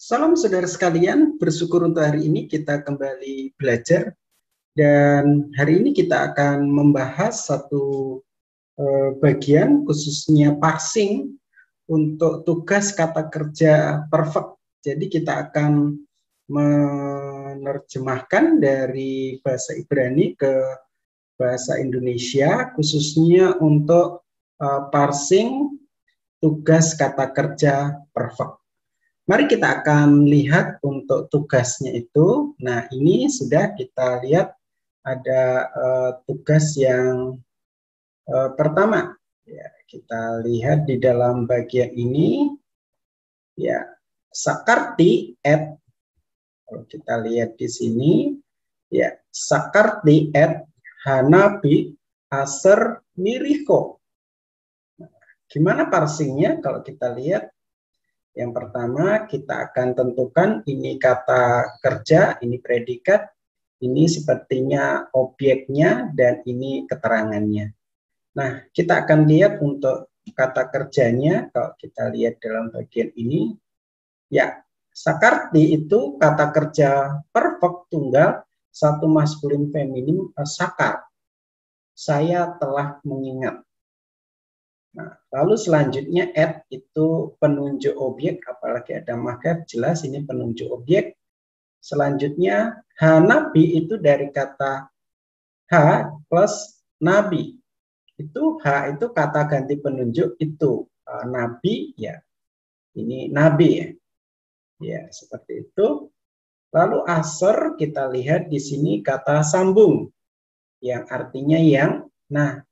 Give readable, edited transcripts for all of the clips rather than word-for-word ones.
Salam saudara sekalian, bersyukur untuk hari ini kita kembali belajar dan hari ini kita akan membahas satu bagian khususnya parsing untuk tugas kata kerja perfect. Jadi kita akan menerjemahkan dari bahasa Ibrani ke bahasa Indonesia khususnya untuk parsing tugas kata kerja perfect. Mari kita akan lihat untuk tugasnya itu. Nah, ini sudah kita lihat ada tugas yang pertama. Ya, kita lihat di dalam bagian ini, ya, Sakarti at, kalau kita lihat di sini, ya, Sakarti at Hanabi Aser Miriko. Nah, gimana parsingnya? Kalau kita lihat, yang pertama, kita akan tentukan ini kata kerja, ini predikat, ini sepertinya objeknya, dan ini keterangannya. Nah, kita akan lihat untuk kata kerjanya, kalau kita lihat dalam bagian ini, ya, Sakarti itu kata kerja perfect tunggal, satu maskulin feminim, sakar. Saya telah mengingat. Nah, lalu selanjutnya add itu penunjuk objek, apalagi ada marker, jelas ini penunjuk objek. Selanjutnya Hanabi itu dari kata H plus nabi. Itu H itu kata ganti penunjuk itu nabi ya. Ini nabi ya. Ya, seperti itu. Lalu aser kita lihat di sini kata sambung yang artinya yang. Nah,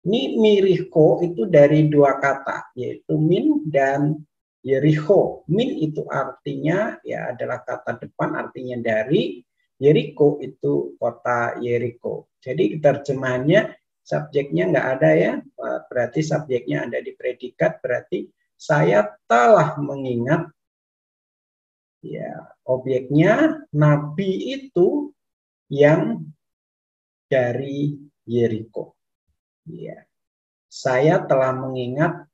ini Miriko itu dari dua kata, yaitu min dan Yeriko. Min itu artinya ya adalah kata depan, artinya dari. Yeriko itu kota Yeriko. Jadi terjemahannya subjeknya nggak ada ya, berarti subjeknya ada di predikat, berarti saya telah mengingat. Ya, objeknya nabi itu yang dari Yeriko. Ya. Saya telah mengingat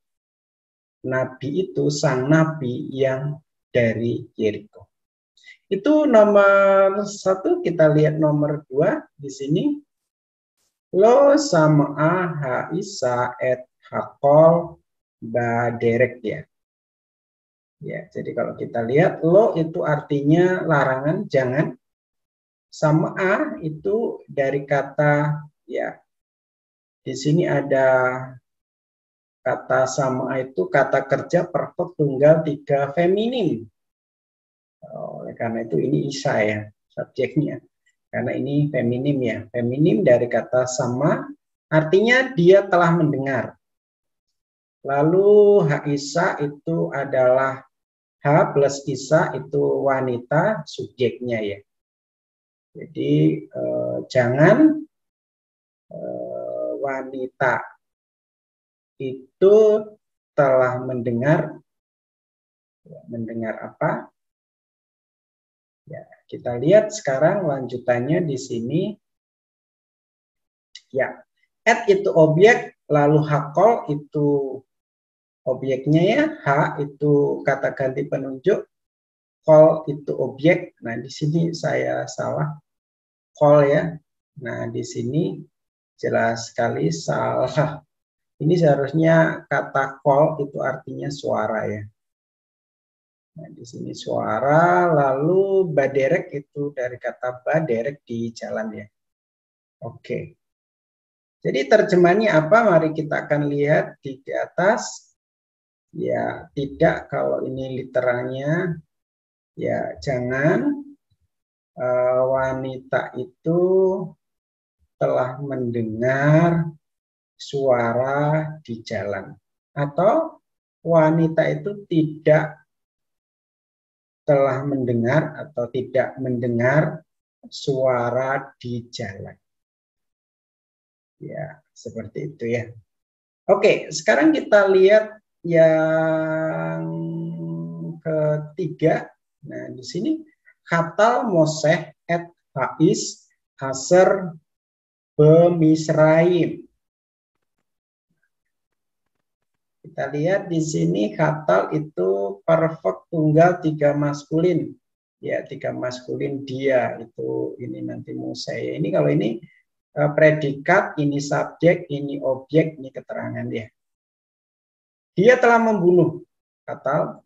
nabi itu, sang nabi yang dari Yeriko. Itu nomor satu. Kita lihat nomor dua di sini. Lo sama ha isa et hakol ba derek ya. Ya, jadi kalau kita lihat lo itu artinya larangan, jangan. Sama a itu dari kata ya. Di sini ada kata sama itu kata kerja perfect tunggal 3 feminim. Oleh karena itu ini isa ya subjeknya. Karena ini feminim ya. Feminim dari kata sama artinya dia telah mendengar. Lalu Haisa itu adalah H plus Isa itu wanita subjeknya ya. Jadi jangan wanita itu telah mendengar apa? Ya, kita lihat sekarang lanjutannya di sini. Ya, add itu objek, lalu hakol itu objeknya ya, H itu kata ganti penunjuk, call itu objek. Nah, di sini saya salah, call ya. Nah, di sini jelas sekali salah. Ini seharusnya kata call itu artinya suara ya. Nah, di sini suara, lalu baderek itu dari kata baderek di jalan ya. Oke. Jadi terjemahannya apa? Mari kita akan lihat di atas. Ya, tidak kalau ini literalnya. Ya, jangan wanita itu telah mendengar suara di jalan. Atau wanita itu tidak telah mendengar atau tidak mendengar suara di jalan. Ya, seperti itu ya. Oke, sekarang kita lihat yang ketiga. Nah, di sini khatal moseh et hais haser bemisraim. Kita lihat di sini khatal itu perfect tunggal 3 maskulin. Ya, 3 maskulin dia itu ini nanti mau saya. Ini kalau ini predikat, ini subjek, ini objek, ini keterangan ya. Dia telah membunuh. Kata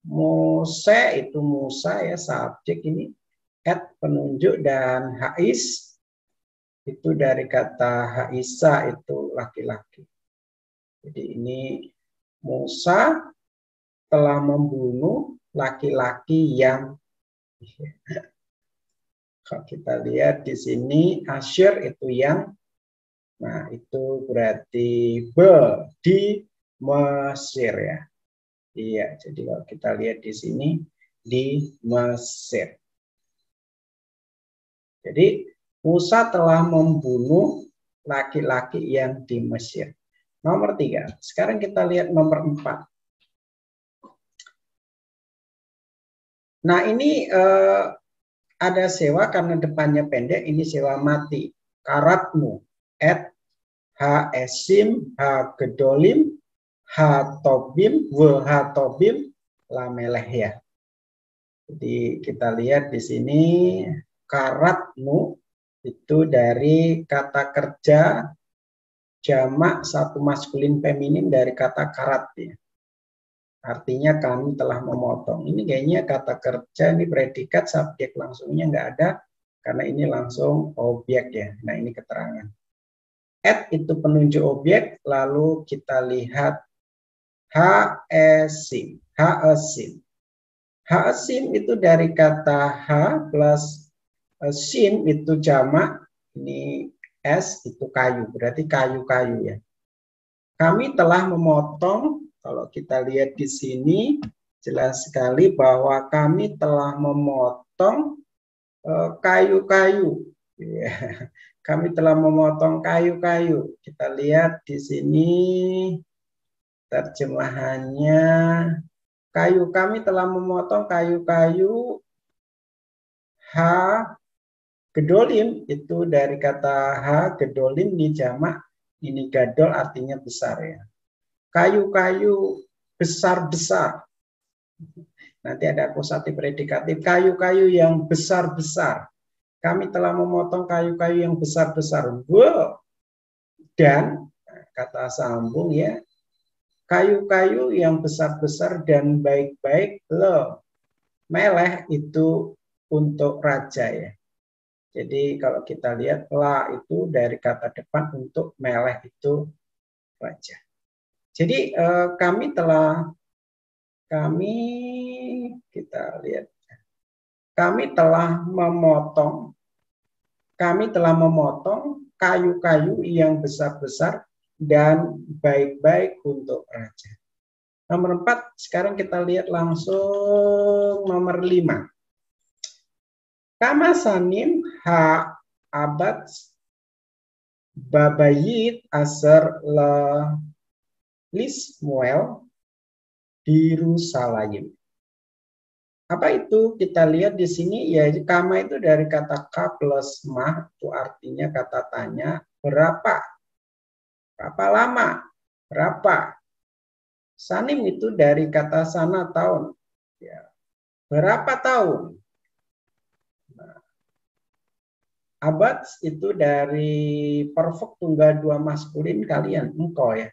Mose itu Musa ya, subjek ini penunjuk, dan Hais itu dari kata Haisa itu laki-laki. Jadi ini Musa telah membunuh laki-laki yang, kalau kita lihat di sini Asyir itu yang, nah itu berarti di Mesir ya. Iya, jadi kalau kita lihat di sini di Mesir. Jadi Musa telah membunuh laki-laki yang di Mesir. Nomor 3. Sekarang kita lihat nomor 4. Nah ini ada sewa karena depannya pendek. Ini sewa mati. Karatmu. H esim, H gedolim, H tobim, W H tobim, lameleh ya. Jadi kita lihat di sini karatmu itu dari kata kerja jamak satu maskulin feminin dari kata karat ya. Artinya kami telah memotong. Ini kayaknya kata kerja ini predikat, subjek langsungnya nggak ada karena ini langsung objek ya. Nah ini keterangan. Itu penunjuk objek, lalu kita lihat H-esim. H-esim itu dari kata H plus sim itu jamak, ini S itu kayu, berarti kayu-kayu ya. Kami telah memotong, kalau kita lihat di sini jelas sekali bahwa kami telah memotong kayu-kayu. Ya. Kami telah memotong kayu-kayu. Kita lihat di sini terjemahannya, kayu, kami telah memotong kayu-kayu. H gedolim itu dari kata H gedolim di jamak, ini gadol artinya besar ya. Kayu-kayu besar-besar. Nanti ada akusatif predikatif, kayu-kayu yang besar-besar. Kami telah memotong kayu-kayu yang besar-besar. Wow. Dan kata sambung ya, kayu-kayu yang besar-besar dan baik-baik lo. Meleh itu untuk raja ya. Jadi kalau kita lihat la itu dari kata depan untuk meleh itu raja. Jadi kita lihat, kami telah memotong kayu-kayu yang besar-besar dan baik-baik untuk raja. Nomor 4, sekarang kita lihat langsung nomor 5. Kama sanim ha abad babayit aser la lismuel Yerusalem. Apa itu? Kita lihat di sini ya, kama itu dari kata ka plus mah, itu artinya kata tanya, berapa? Berapa lama? Berapa? Sanim itu dari kata sana, tahun. Ya. Berapa tahun? Nah, abad itu dari perfect tunggal 2 maskulin kalian, engkau ya.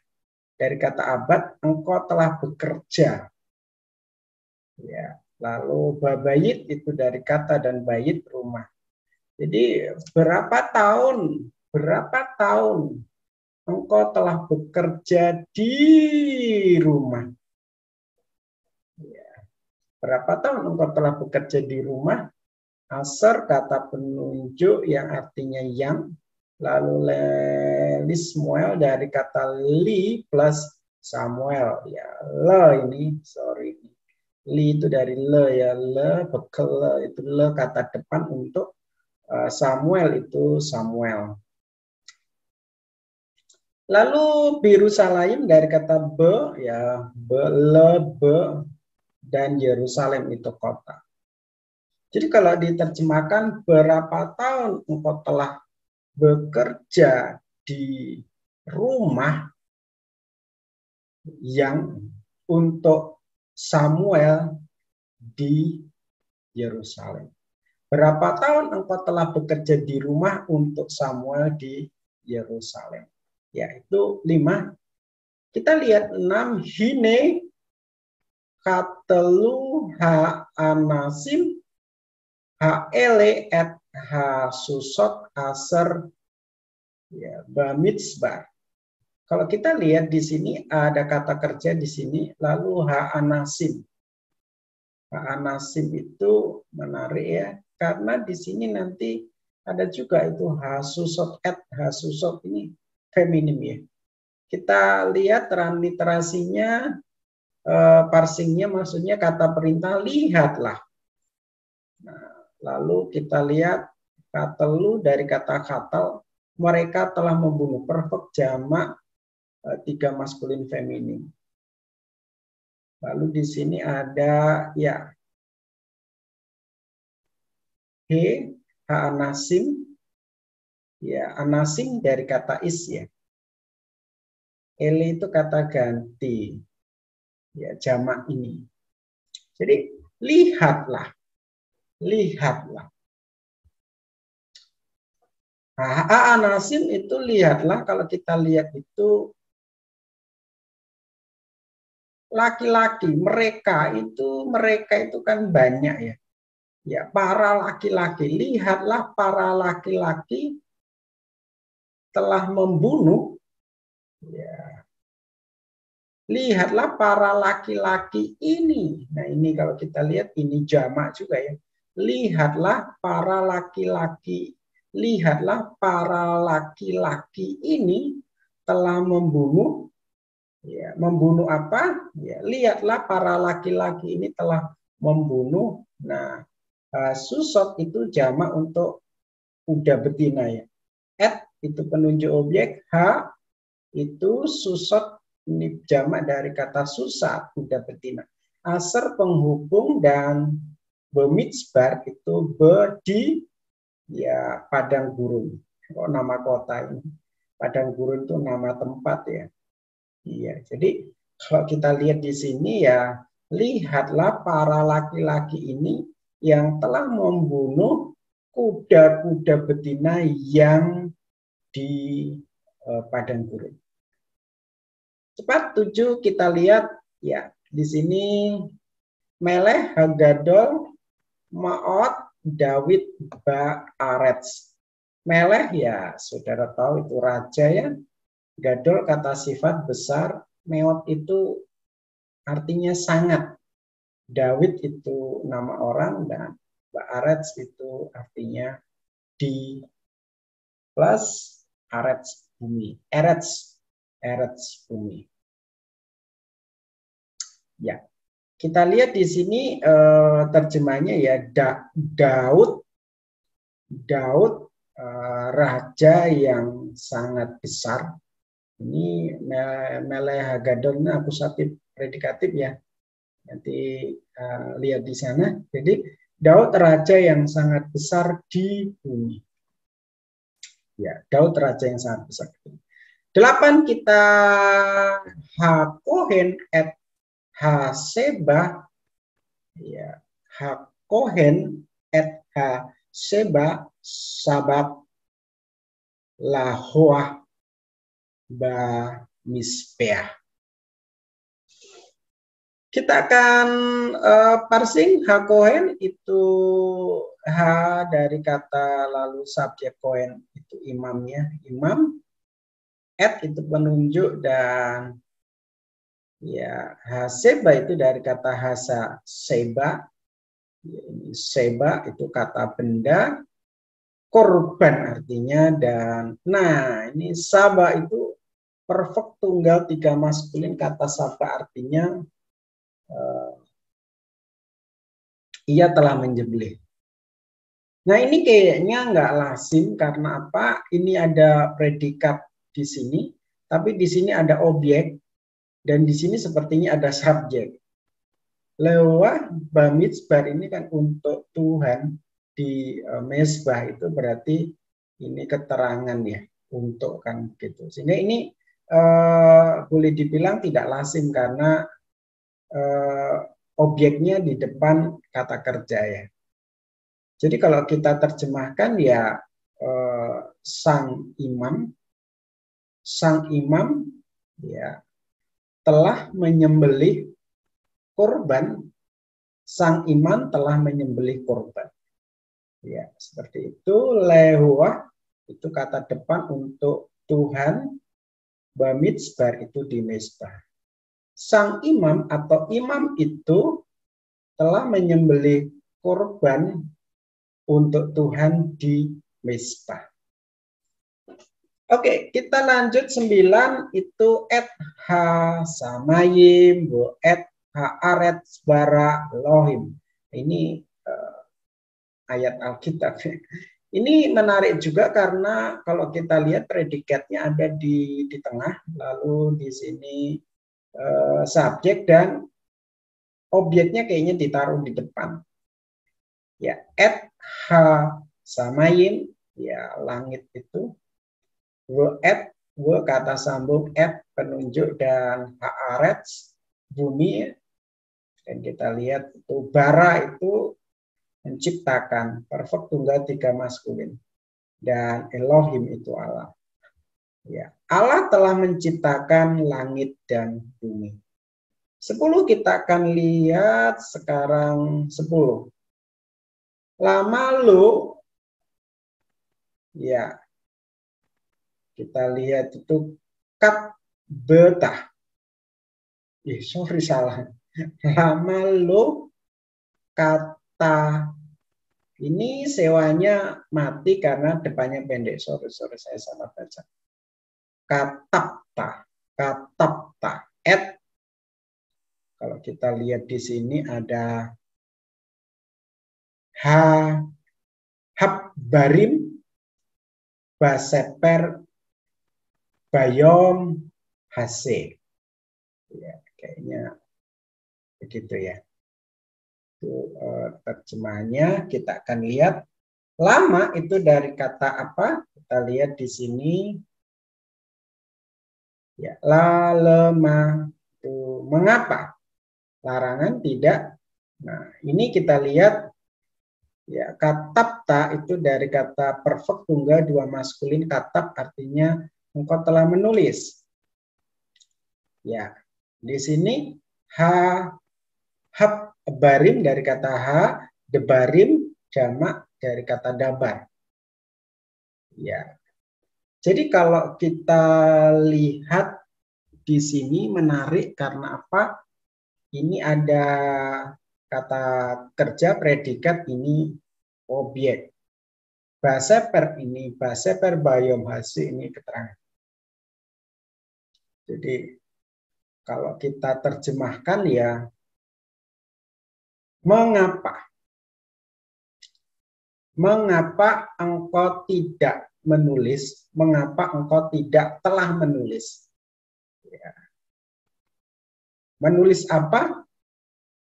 Dari kata abad, engkau telah bekerja. Ya. Lalu babayit itu dari kata dan bayit rumah. Jadi berapa tahun engkau telah bekerja di rumah. Ya. Berapa tahun engkau telah bekerja di rumah? Aser kata penunjuk yang artinya yang. Lalu Lismuel dari kata li plus Samuel. Ya, le ini, sorry. Li itu dari le ya, le, bekel, itu le kata depan untuk Samuel itu Samuel. Lalu Yerusalem dari kata be ya, be, le, be, dan Yerusalem itu kota. Jadi kalau diterjemahkan berapa tahun engkau telah bekerja di rumah yang untuk Samuel di Yerusalem. Berapa tahun engkau telah bekerja di rumah untuk Samuel di Yerusalem? Yaitu 5. Kita lihat 6. Hine katelu ha anasim ha ele et ha susot aser bamitzbar. Kalau kita lihat di sini ada kata kerja di sini, lalu ha anasim. Ha anasim itu menarik ya, karena di sini nanti ada juga itu ha susot et ha susot ini feminim ya. Kita lihat transliterasinya, parsingnya maksudnya kata perintah lihatlah. Nah, lalu kita lihat katelu dari kata katal, mereka telah membunuh, perfect jamak 3 maskulin feminim. Lalu di sini ada ya he ha anasim, ya anasim dari kata is ya. Ele itu kata ganti, ya jamak ini. Jadi lihatlah, lihatlah. Ha anasim itu lihatlah, kalau kita lihat itu laki-laki, mereka itu kan banyak ya. Ya, para laki-laki, lihatlah para laki-laki telah membunuh. Ya. Lihatlah para laki-laki ini. Nah, ini kalau kita lihat ini jamak juga ya. Lihatlah para laki-laki. Lihatlah para laki-laki ini telah membunuh. Ya, membunuh apa? Ya, lihatlah para laki-laki ini telah membunuh. Nah, susot itu jamak untuk kuda betina ya. Et itu penunjuk objek, H itu susot, ini jamak dari kata susat, kuda betina. Aser penghubung, dan bemitzbar itu di ya padang gurun. Oh, nama kota ini. Padang gurun itu nama tempat ya. Iya, jadi kalau kita lihat di sini ya, lihatlah para laki-laki ini yang telah membunuh kuda-kuda betina yang di padang gurun. Cepat 7 kita lihat ya, di sini Meleh Hagadol Maot Dawid Ba'aretz. Meleh ya saudara tahu itu raja ya. Gadol kata sifat besar, meot itu artinya sangat. Dawid itu nama orang, dan Ba'aretz itu artinya di, plus Aretz bumi. Eretz bumi. Ya. Kita lihat di sini terjemahnya ya, Daud raja yang sangat besar. Ini Meleh Hagadolnya akusatif predikatif ya. Nanti lihat di sana. Jadi Daud raja yang sangat besar di bumi. Ya, Daud raja yang sangat besar. 8 kita Hakohen et Haseba, ya, Hakohen et Haseba sabab lahoah ba mispeah. Kita akan parsing Hakohen itu H dari kata lalu subjek kohen itu imamnya, imam. Et itu penunjuk, dan ya haseba itu dari kata hasa seba. Ini seba itu kata benda, korban artinya, dan nah ini saba itu perfect tunggal 3 maskulin, kata saba artinya ia telah menyembelih. Nah ini kayaknya nggak lazim, karena apa? Ini ada predikat di sini, tapi di sini ada objek, dan di sini sepertinya ada subjek. Lewah bamitzbar ini kan untuk Tuhan di mesbah, itu berarti ini keterangan ya, untuk kan gitu. Sehingga ini boleh dibilang tidak lazim, karena objeknya di depan kata kerja ya. Jadi kalau kita terjemahkan ya sang imam ya telah menyembelih korban, sang imam telah menyembelih korban. Ya, seperti itu. Lehuah itu kata depan untuk Tuhan, bamitsbar itu di mesbah. Sang imam atau imam itu telah menyembelih korban untuk Tuhan di mesbah. Oke, kita lanjut 9 itu et ha samayim bo et ha aret bara lohim. Ini ayat Alkitab. Ini menarik juga karena kalau kita lihat predikatnya ada di tengah, lalu di sini subjek dan objeknya kayaknya ditaruh di depan. Ya, et ha samayim ya langit itu. Et kata sambung et penunjuk dan haaretz bumi. Dan kita lihat itu bara itu menciptakan, perfect tunggal tiga maskulin, dan Elohim itu Allah. Ya, Allah telah menciptakan langit dan bumi. 10 kita akan lihat sekarang 10. Lama lu ya kita lihat itu kat betah. Sorry salah. Lama lu kata ini sewanya mati karena depannya pendek. Sorry saya salah baca. Katapta. Et. Kalau kita lihat di sini ada habbarim, baseper, bayom, hase. Ya, kayaknya begitu ya. Itu terjemahnya. Kita akan lihat lama itu dari kata apa? Kita lihat di sini. Ya, lalema itu mengapa? Larangan tidak. Nah, ini kita lihat ya katapta itu dari kata perfect tunggal dua maskulin, katap artinya engkau telah menulis. Ya, di sini habbarim dari kata debarim jamak dari kata dabar. Ya. Jadi kalau kita lihat di sini menarik karena apa? Ini ada kata kerja predikat ini objek. Baseper ini, baseper bayom hasi ini keterangan. Jadi kalau kita terjemahkan ya mengapa? Mengapa engkau tidak menulis? Mengapa engkau tidak telah menulis? Ya. Menulis apa?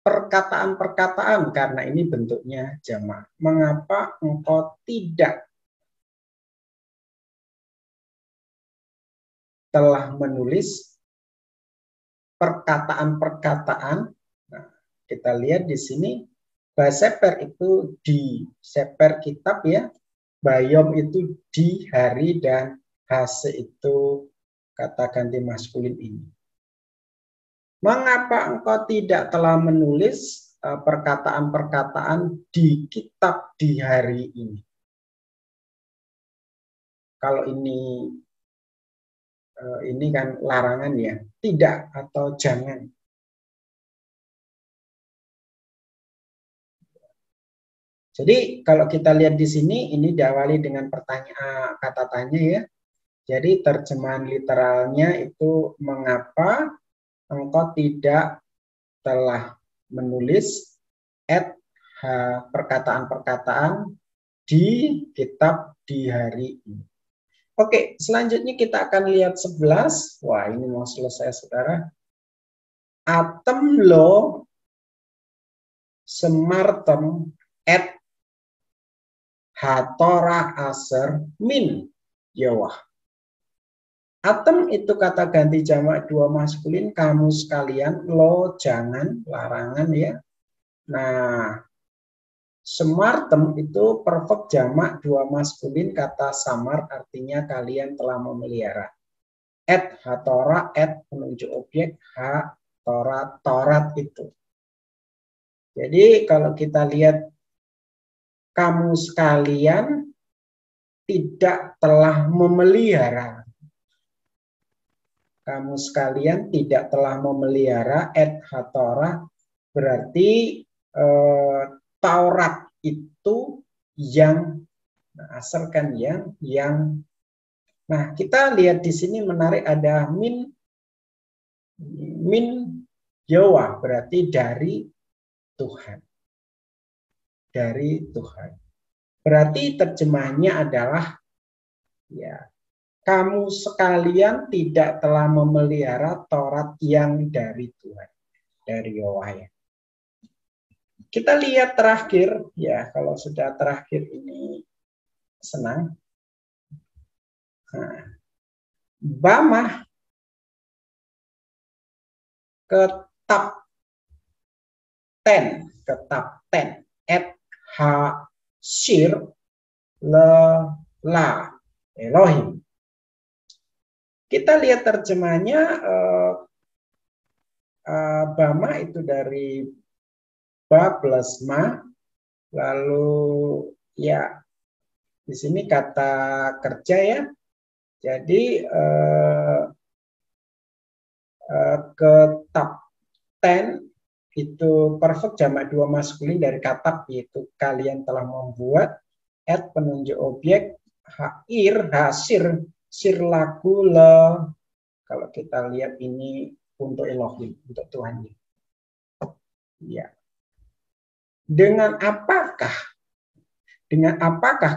Perkataan-perkataan, karena ini bentuknya jamak. Mengapa engkau tidak telah menulis perkataan-perkataan? Nah, kita lihat di sini baseper itu di seper kitab ya. Bayom itu di hari dan hase itu kata ganti maskulin ini. Mengapa engkau tidak telah menulis perkataan-perkataan di kitab di hari ini? Kalau ini kan larangan ya, tidak atau jangan. Jadi kalau kita lihat di sini, ini diawali dengan pertanyaan kata tanya ya. Jadi terjemahan literalnya itu mengapa engkau tidak telah menulis perkataan-perkataan di kitab di hari ini. Oke, selanjutnya kita akan lihat 11. Wah, ini mau selesai, saudara. Atem lo semartem et hatora aser min Yawah. Atem itu kata ganti jamak dua maskulin, kamu sekalian, lo jangan, larangan ya. Nah, semartem itu perfect jamak dua maskulin, kata samar artinya kalian telah memelihara. Et hatora, et penunjuk objek, ha torat, torat itu. Jadi kalau kita lihat kamu sekalian tidak telah memelihara. Kamu sekalian tidak telah memelihara et hatora, berarti Taurat itu yang, nah, asalkan yang. Nah, kita lihat di sini menarik, ada min Yawa, berarti dari Tuhan. Dari Tuhan. Berarti terjemahnya adalah ya, kamu sekalian tidak telah memelihara Taurat yang dari Tuhan, dari Yahwa ya. Kita lihat terakhir ya, kalau sudah terakhir ini senang. Nah, Bamah ketap ten et ha shir le la Elohim. Kita lihat terjemahnya, Bama itu dari ba plus ma, lalu ya di sini kata kerja ya. Jadi ketap ten itu perfect jamak dua maskulin dari katap, yaitu kalian telah membuat, et penunjuk objek, hair hasir sir lagu le, kalau kita lihat ini untuk Elohim, untuk Tuhan ya. Dengan apakah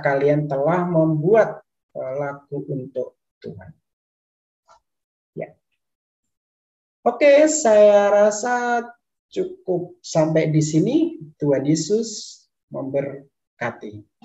kalian telah membuat lagu untuk Tuhan ya. Oke, saya rasa cukup sampai di sini. Tuhan Yesus memberkati.